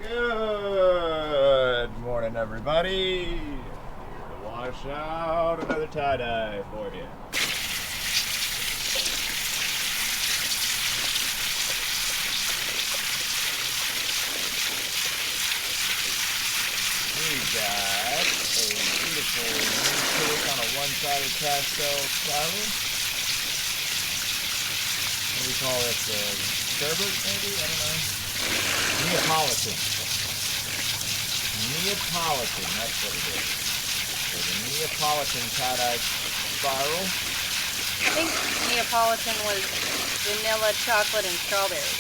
Good morning, everybody. Here to wash out another tie-dye for you. We've got a beautiful cake on a one-sided pastel spiral. What do we call it? Sherbet, maybe? I don't know. Neapolitan. Neapolitan, that's what it is. So the Neapolitan tie-dye spiral. I think Neapolitan was vanilla, chocolate, and strawberry.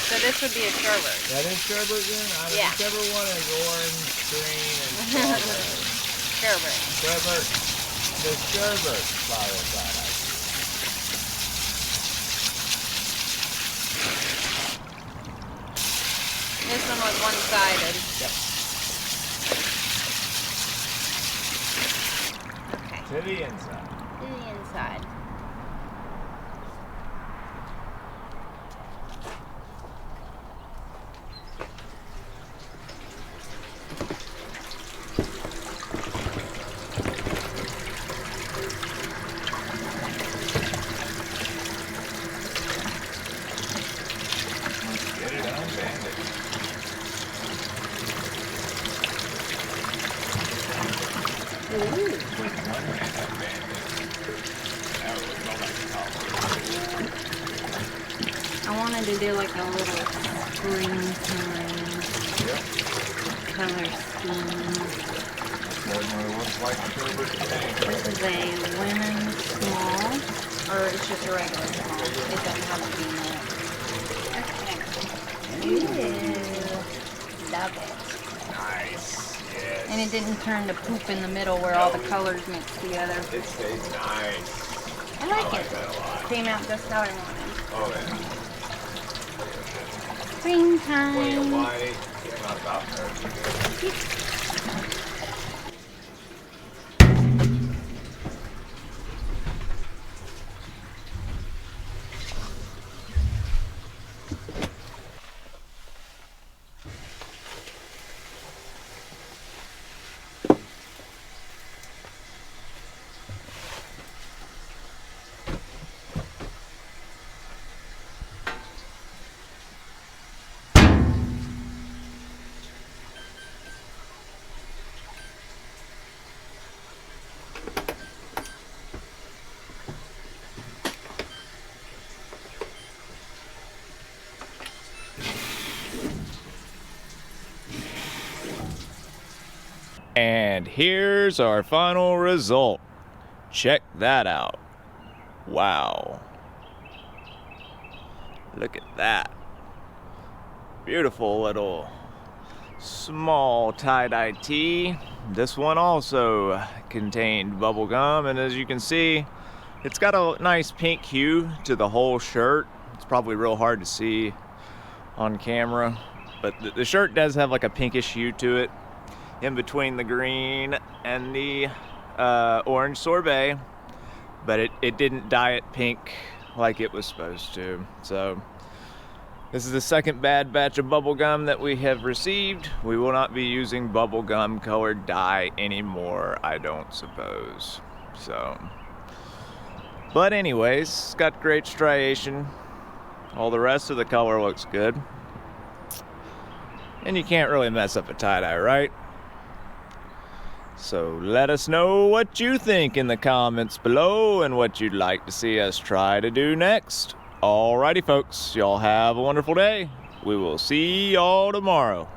So this would be a sherbet. That is sherbet then? Yeah. Whichever one is orange, green, and strawberry. Sherbet. Sherbet. The sherbet spiral tie-dye. This one was one-sided. Yep. Okay. To the inside. To the inside. Get it unbanded. With one hand unbanded. That would go like a I wanted to do like a little springtime color scheme. Certainly looks like sherbet to me. This is a lemon small, or it's just a regular small. It doesn't have to be mint. Ooh, love it. Nice. Yes. And it didn't turn to poop in the middle where all the colors mix together. It stays nice. I like it. that a lot. Came out just how I wanted. Oh yeah. Plenty of Springtime. white. Not about there. And here's our final result. Check that out. Wow. Look at that. Beautiful little small tie-dye tee. This one also contained bubble gum, and as you can see, it's got a nice pink hue to the whole shirt. It's probably real hard to see on camera, but the shirt does have like a pinkish hue to it in between the green and the orange sorbet, but it didn't dye it pink like it was supposed to. So this is the second bad batch of bubble gum that we have received. We will not be using bubble gum colored dye anymore, I don't suppose. So, but anyways, it's got great striation. All the rest of the color looks good. And you can't really mess up a tie-dye, right? So let us know what you think in the comments below and what you'd like to see us try to do next. Alrighty folks, y'all have a wonderful day. We will see y'all tomorrow.